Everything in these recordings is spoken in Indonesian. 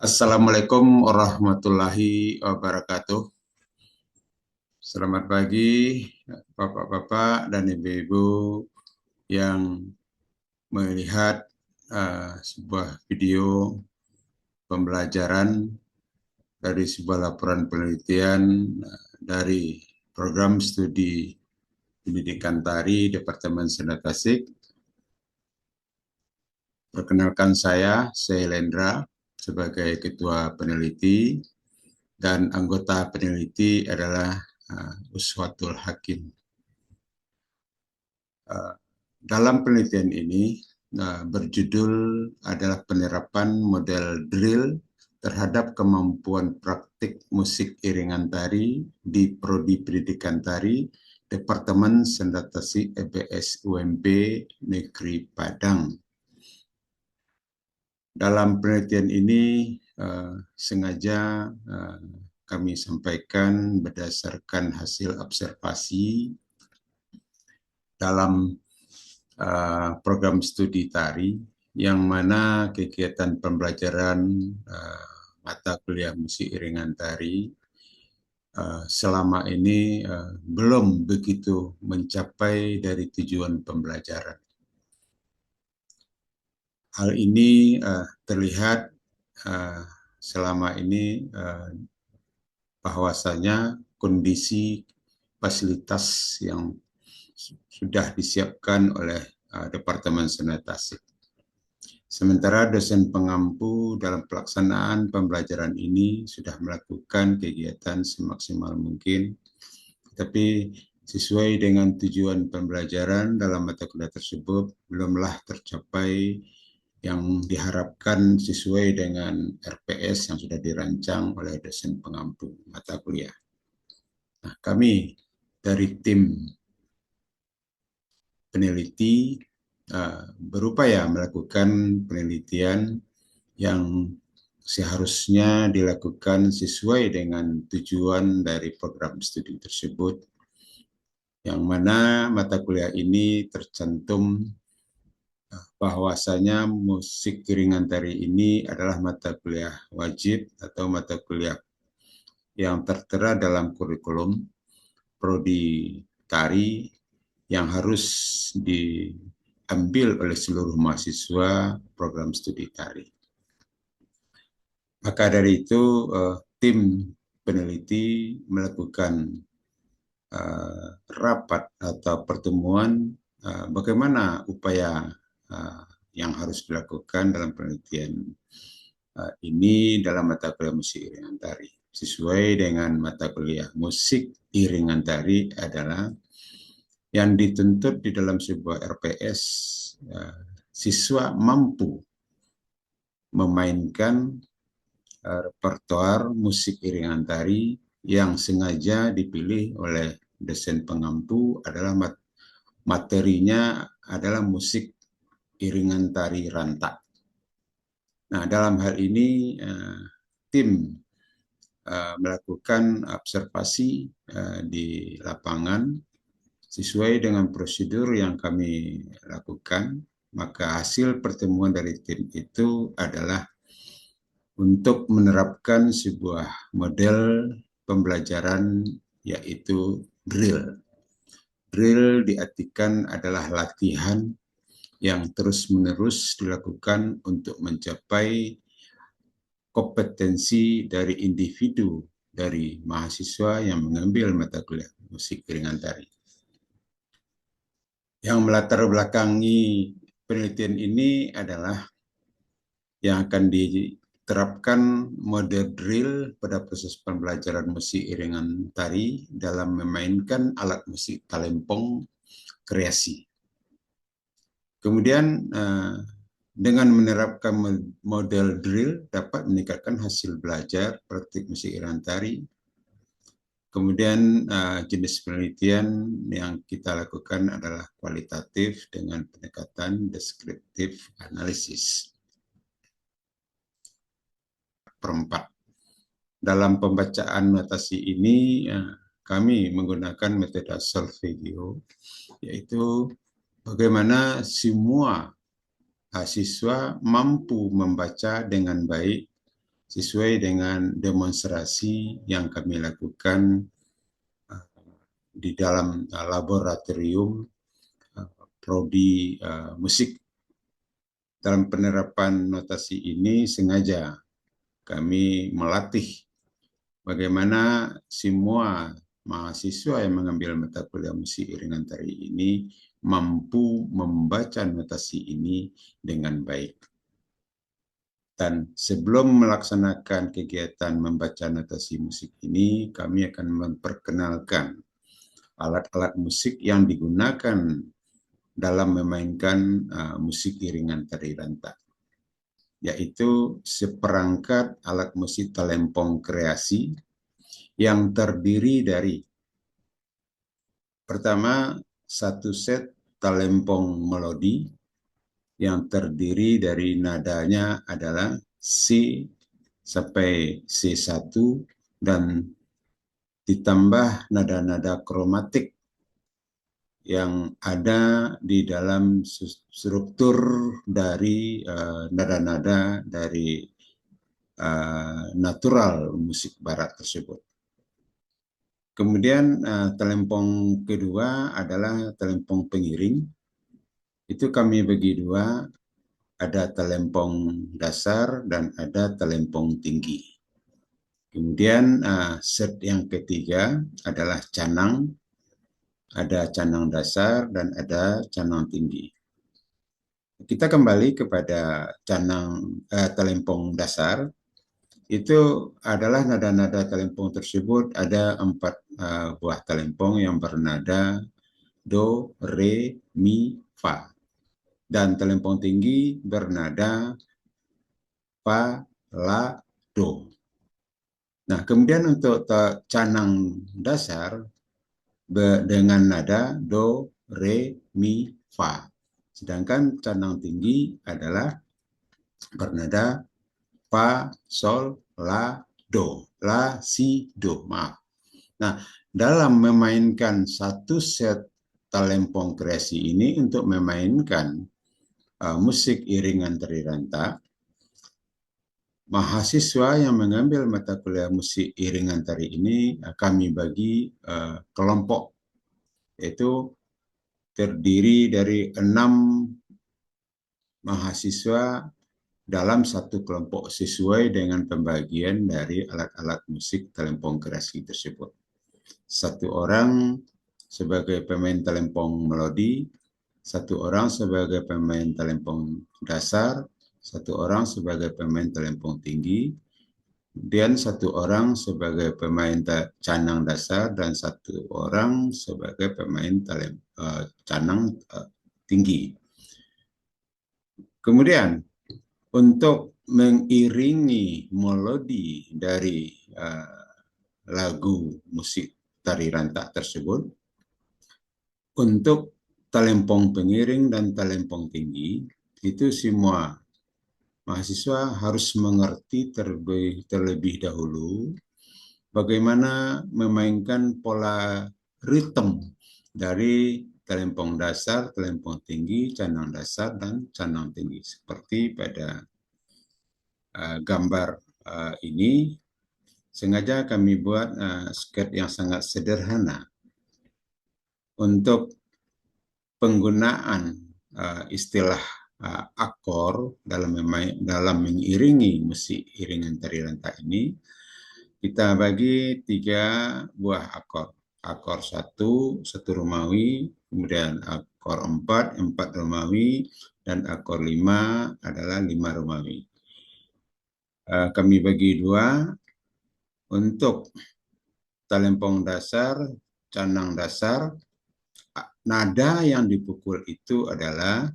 Assalamualaikum warahmatullahi wabarakatuh. Selamat pagi, Bapak-bapak dan Ibu-ibu yang melihat sebuah video pembelajaran dari sebuah laporan penelitian dari program studi pendidikan tari Departemen Senda Tasik. Perkenalkan saya Lendra sebagai ketua peneliti dan anggota peneliti adalah Uswatul Hakim. Dalam penelitian ini berjudul adalah penerapan model drill terhadap kemampuan praktik musik iringan tari di Prodi Pendidikan Tari Departemen Senda Tasik EBS UMP Negeri Padang. Dalam penelitian ini sengaja kami sampaikan berdasarkan hasil observasi dalam program studi tari, yang mana kegiatan pembelajaran mata kuliah musik iringan tari selama ini belum begitu mencapai dari tujuan pembelajaran. Hal ini terlihat selama ini bahwasanya kondisi fasilitas yang sudah disiapkan oleh Departemen Senda Tasik. Sementara dosen pengampu dalam pelaksanaan pembelajaran ini sudah melakukan kegiatan semaksimal mungkin, tetapi sesuai dengan tujuan pembelajaran dalam mata kuliah tersebut belumlah tercapai yang diharapkan sesuai dengan RPS yang sudah dirancang oleh dosen pengampu mata kuliah. Nah, kami dari tim peneliti berupaya melakukan penelitian yang seharusnya dilakukan sesuai dengan tujuan dari program studi tersebut, yang mana mata kuliah ini tercantum bahwasanya musik iringan tari ini adalah mata kuliah wajib atau mata kuliah yang tertera dalam kurikulum prodi tari yang harus diambil oleh seluruh mahasiswa program studi tari. Maka dari itu tim peneliti melakukan rapat atau pertemuan bagaimana upaya yang harus dilakukan dalam penelitian ini dalam mata kuliah musik iringan tari. Sesuai dengan mata kuliah musik iringan tari adalah yang dituntut di dalam sebuah RPS, siswa mampu memainkan repertoar musik iringan tari yang sengaja dipilih oleh dosen pengampu adalah materinya adalah musik iringan tari rantak. Nah, dalam hal ini tim melakukan observasi di lapangan sesuai dengan prosedur yang kami lakukan. Maka hasil pertemuan dari tim itu adalah untuk menerapkan sebuah model pembelajaran, yaitu drill. Drill diartikan adalah latihan yang terus-menerus dilakukan untuk mencapai kompetensi dari individu dari mahasiswa yang mengambil mata kuliah musik iringan tari. Yang melatar belakangi penelitian ini adalah yang akan diterapkan mode drill pada proses pembelajaran musik iringan tari dalam memainkan alat musik talempong kreasi. Kemudian dengan menerapkan model drill dapat meningkatkan hasil belajar praktik musik iringan tari. Kemudian jenis penelitian yang kita lakukan adalah kualitatif dengan pendekatan deskriptif analisis. Perempat. Dalam pembacaan notasi ini kami menggunakan metode Solfeggio, yaitu bagaimana semua siswa mampu membaca dengan baik sesuai dengan demonstrasi yang kami lakukan di dalam laboratorium prodi musik. Dalam penerapan notasi ini sengaja kami melatih bagaimana semua mahasiswa yang mengambil mata kuliah musik iringan tari ini mampu membaca notasi ini dengan baik. Dan sebelum melaksanakan kegiatan membaca notasi musik ini, kami akan memperkenalkan alat-alat musik yang digunakan dalam memainkan musik iringan tari ranta, yaitu seperangkat alat musik talempong kreasi yang terdiri dari pertama satu set talempong melodi yang terdiri dari nadanya adalah C sampai C1 dan ditambah nada-nada kromatik yang ada di dalam struktur dari nada-nada dari natural musik barat tersebut. Kemudian talempong kedua adalah talempong pengiring. Itu kami bagi dua, ada talempong dasar dan ada talempong tinggi. Kemudian set yang ketiga adalah canang. Ada canang dasar dan ada canang tinggi. Kita kembali kepada canang talempong dasar. Itu adalah nada-nada talempong tersebut, ada 4 buah talempong yang bernada do, re, mi, fa. Dan talempong tinggi bernada fa, la, do. Nah, kemudian untuk canang dasar dengan nada do, re, mi, fa. Sedangkan canang tinggi adalah bernada fa, sol, la, do. La, si, do. Maaf. Nah, dalam memainkan satu set talempong kreasi ini untuk memainkan musik iringan tari ranta, mahasiswa yang mengambil mata kuliah musik iringan tari ini kami bagi kelompok, yaitu terdiri dari 6 mahasiswa dalam satu kelompok sesuai dengan pembagian dari alat-alat musik talempong kreasi tersebut. 1 orang sebagai pemain talempong melodi, 1 orang sebagai pemain talempong dasar, 1 orang sebagai pemain talempong tinggi, kemudian 1 orang sebagai pemain canang dasar dan 1 orang sebagai pemain canang tinggi. Kemudian untuk mengiringi melodi dari lagu musik tari ranta tersebut, untuk talempong pengiring dan talempong tinggi, itu semua mahasiswa harus mengerti terlebih dahulu bagaimana memainkan pola ritme dari talempong dasar, talempong tinggi, canang dasar, dan canang tinggi. Seperti pada gambar ini, sengaja kami buat sketch yang sangat sederhana untuk penggunaan istilah akor dalam mengiringi musik iringan tari ranta ini. Kita bagi 3 buah akor. Akor 1 Romawi, kemudian akor 4 Romawi, dan akor 5 adalah 5 Romawi. Kami bagi 2 untuk talempong dasar, canang dasar, nada yang dipukul itu adalah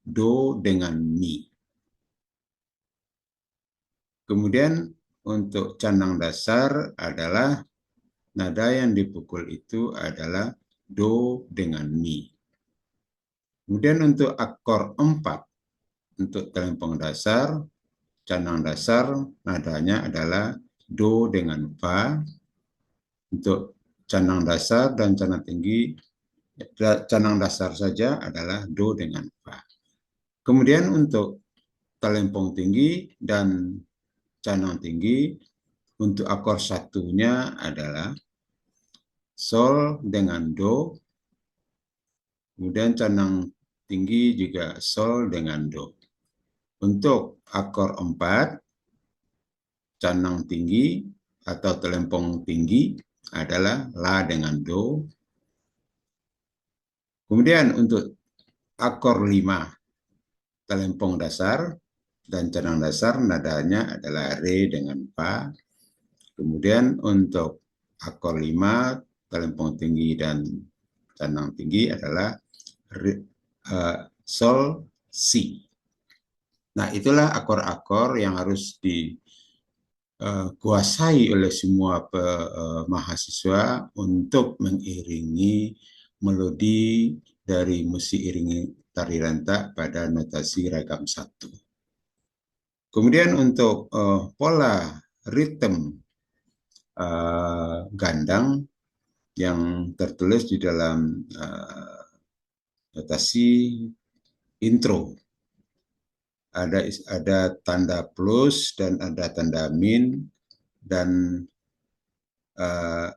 do dengan mi. Kemudian untuk canang dasar adalah nada yang dipukul itu adalah do dengan mi. Kemudian untuk akor 4, untuk talempong dasar, canang dasar, nadanya adalah do dengan fa. Untuk canang dasar dan canang tinggi, canang dasar saja adalah do dengan fa. Kemudian untuk talempong tinggi dan canang tinggi. Untuk akor satunya adalah sol dengan do. Kemudian canang tinggi juga sol dengan do. Untuk akor 4, canang tinggi atau telempong tinggi adalah la dengan do. Kemudian untuk akor 5, telempong dasar dan canang dasar nadanya adalah re dengan fa. Kemudian untuk akor 5, telempong tinggi dan canang tinggi adalah sol, si. Nah, itulah akor-akor yang harus dikuasai oleh semua mahasiswa untuk mengiringi melodi dari musik iringi tari rentak pada notasi ragam 1. Kemudian untuk pola ritme gandang yang tertulis di dalam notasi intro. Ada tanda plus dan ada tanda min, dan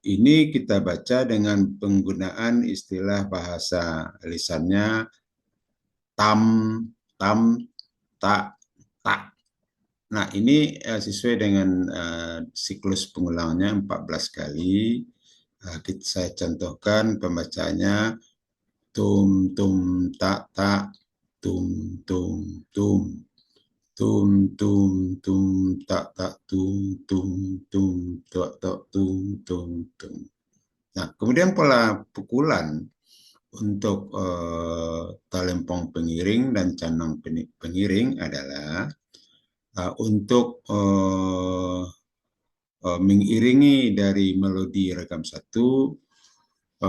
ini kita baca dengan penggunaan istilah bahasa lisannya tam, tam, tak, tak. Nah, ini sesuai dengan siklus pengulangnya 14 kali. Saya contohkan pembacanya tum, tum, tak, tak, tum, tum, tum. Tum, tum, tum, tak, tak, tum, tum, tum, tak, tak, tum, tum, tum. Nah, kemudian pola pukulan untuk talempong pengiring dan canang pengiring adalah untuk mengiringi dari melodi ragam 1,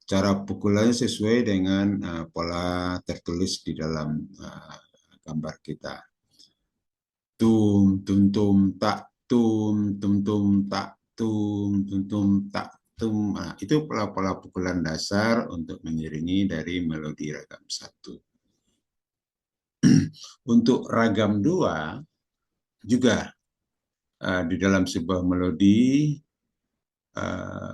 cara pukulannya sesuai dengan pola tertulis di dalam gambar kita. Tum, tum, tum, tak, tum, tum, tum, tak, tum, tum, tum, tak, tum. Nah, itu pola-pola pukulan dasar untuk mengiringi dari melodi ragam 1. Untuk ragam 2 juga di dalam sebuah melodi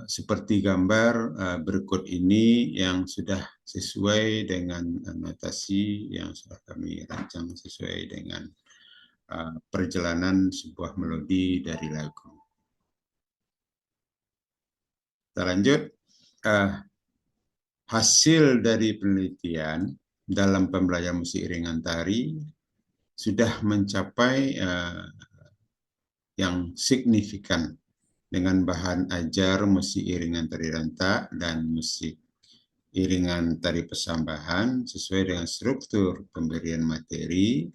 seperti gambar berikut ini yang sudah sesuai dengan notasi yang sudah kami rancang sesuai dengan perjalanan sebuah melodi dari lagu. Kita lanjut. Hasil dari penelitian dalam pembelajaran musik iringan tari sudah mencapai yang signifikan dengan bahan ajar musik iringan tari rentak dan musik iringan tari pesambahan sesuai dengan struktur pemberian materi.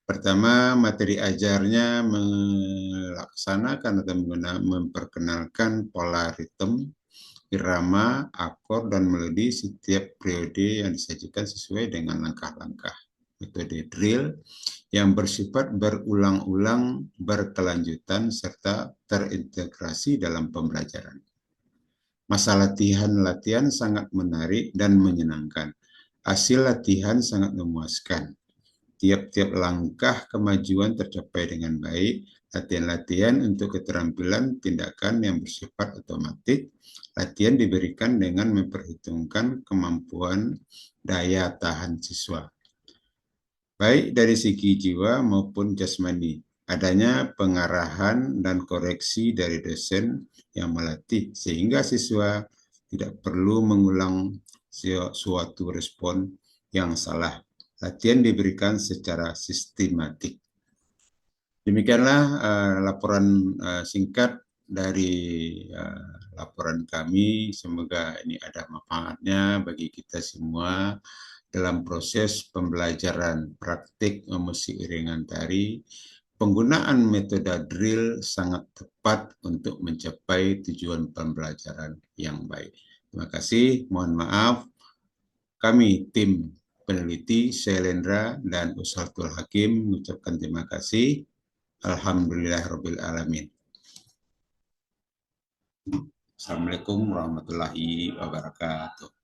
Pertama, materi ajarnya melaksanakan atau memperkenalkan pola ritme, irama, akor, dan melodi setiap periode yang disajikan sesuai dengan langkah-langkah metode drill yang bersifat berulang-ulang, berkelanjutan, serta terintegrasi dalam pembelajaran. Masa latihan sangat menarik dan menyenangkan. Hasil latihan sangat memuaskan. Tiap-tiap langkah kemajuan tercapai dengan baik. Latihan-latihan untuk keterampilan tindakan yang bersifat otomatis. Latihan diberikan dengan memperhitungkan kemampuan daya tahan siswa, baik dari segi jiwa maupun jasmani. Adanya pengarahan dan koreksi dari dosen yang melatih, sehingga siswa tidak perlu mengulang suatu respon yang salah. Latihan diberikan secara sistematik. Demikianlah laporan singkat dari laporan kami. Semoga ini ada manfaatnya bagi kita semua dalam proses pembelajaran praktik musik iringan tari. Penggunaan metode drill sangat tepat untuk mencapai tujuan pembelajaran yang baik. Terima kasih, mohon maaf. Kami tim peneliti Syailendra dan Ushatul Hakim mengucapkan terima kasih. Alhamdulillahirabbil alamin. Assalamualaikum warahmatullahi wabarakatuh.